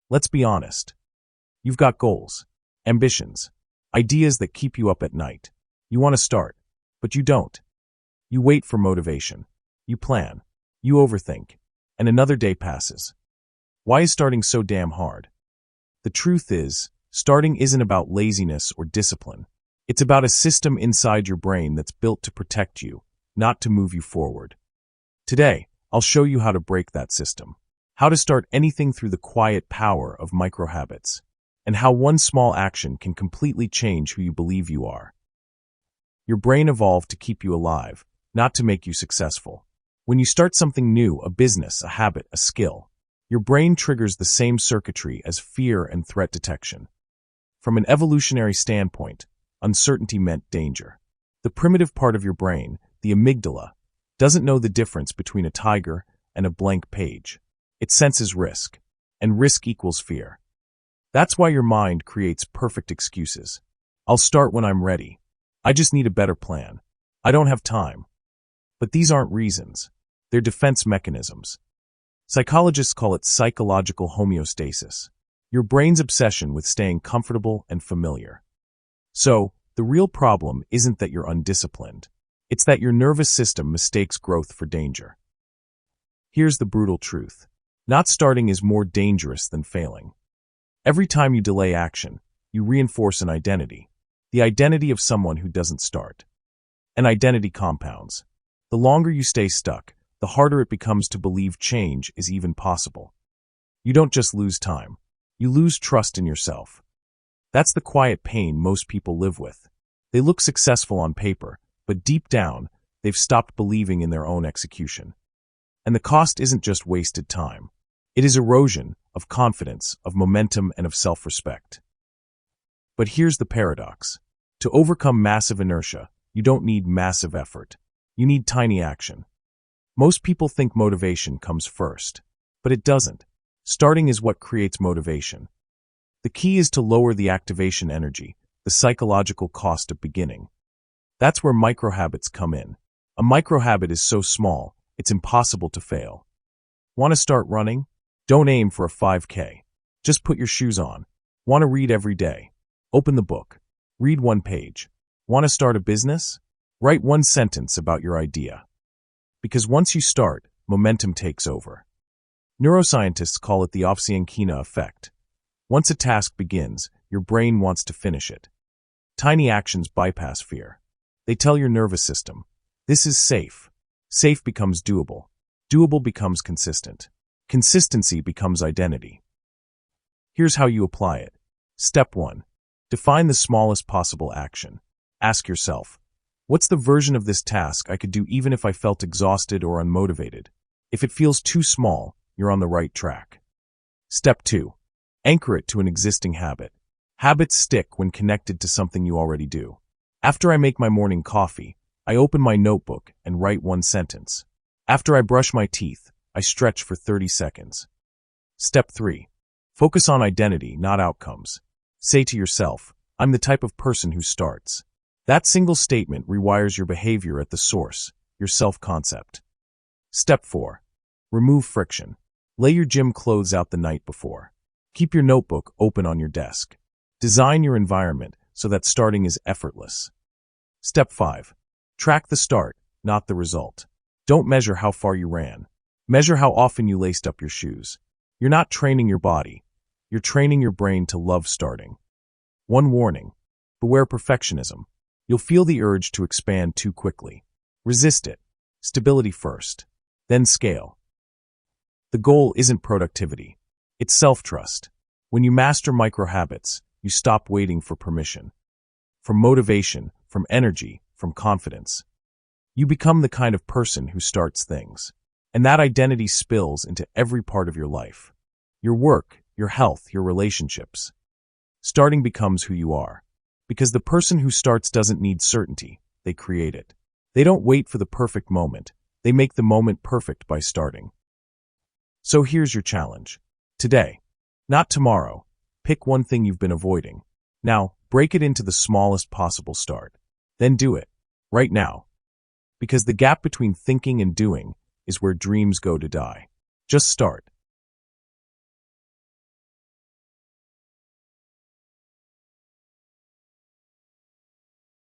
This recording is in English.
Let's be honest. You've got goals, ambitions, ideas that keep you up at night. You want to start, but you don't. You wait for motivation. You plan. You overthink. And another day passes. Why is starting so damn hard? The truth is, starting isn't about laziness or discipline. It's about a system inside your brain that's built to protect you, not to move you forward. Today, I'll show you how to break that system, how to start anything through the quiet power of microhabits, and how one small action can completely change who you believe you are. Your brain evolved to keep you alive, not to make you successful. When you start something new, a business, a habit, a skill, your brain triggers the same circuitry as fear and threat detection. From an evolutionary standpoint, uncertainty meant danger. The primitive part of your brain, the amygdala, doesn't know the difference between a tiger and a blank page. It senses risk, and risk equals fear. That's why your mind creates perfect excuses. I'll start when I'm ready. I just need a better plan. I don't have time. But these aren't reasons. They're defense mechanisms. Psychologists call it psychological homeostasis, your brain's obsession with staying comfortable and familiar. So, the real problem isn't that you're undisciplined. It's that your nervous system mistakes growth for danger. Here's the brutal truth. Not starting is more dangerous than failing. Every time you delay action, you reinforce an identity, the identity of someone who doesn't start. An identity compounds. The longer you stay stuck, the harder it becomes to believe change is even possible. You don't just lose time. You lose trust in yourself. That's the quiet pain most people live with. They look successful on paper, but deep down, they've stopped believing in their own execution. And the cost isn't just wasted time. It is erosion of confidence, of momentum, and of self-respect. But here's the paradox. To overcome massive inertia, you don't need massive effort. You need tiny action. Most people think motivation comes first, but it doesn't. Starting is what creates motivation. The key is to lower the activation energy, the psychological cost of beginning. That's where microhabits come in. A microhabit is so small, it's impossible to fail. Want to start running? Don't aim for a 5K. Just put your shoes on. Want to read every day? Open the book. Read one page. Want to start a business? Write one sentence about your idea. Because once you start, momentum takes over. Neuroscientists call it the Ovsiankina effect. Once a task begins, your brain wants to finish it. Tiny actions bypass fear. They tell your nervous system, this is safe. Safe becomes doable. Doable becomes consistent. Consistency becomes identity. Here's how you apply it. Step 1. Define the smallest possible action. Ask yourself, what's the version of this task I could do even if I felt exhausted or unmotivated? If it feels too small, you're on the right track. Step 2. Anchor it to an existing habit. Habits stick when connected to something you already do. After I make my morning coffee, I open my notebook and write one sentence. After I brush my teeth, I stretch for 30 seconds. Step 3. Focus on identity, not outcomes. Say to yourself, I'm the type of person who starts. That single statement rewires your behavior at the source, your self-concept. Step 4. Remove friction. Lay your gym clothes out the night before. Keep your notebook open on your desk. Design your environment so that starting is effortless. Step 5. Track the start, not the result. Don't measure how far you ran. Measure how often you laced up your shoes. You're not training your body. You're training your brain to love starting. One warning. Beware perfectionism. You'll feel the urge to expand too quickly. Resist it. Stability first. Then scale. The goal isn't productivity. It's self-trust. When you master microhabits, you stop waiting for permission. From motivation, from energy, from confidence. You become the kind of person who starts things. And that identity spills into every part of your life. Your work, your health, your relationships. Starting becomes who you are. Because the person who starts doesn't need certainty, they create it. They don't wait for the perfect moment. They make the moment perfect by starting. So here's your challenge. Today, not tomorrow, pick one thing you've been avoiding. Now, break it into the smallest possible start. Then do it, right now. Because the gap between thinking and doing is where dreams go to die. Just start.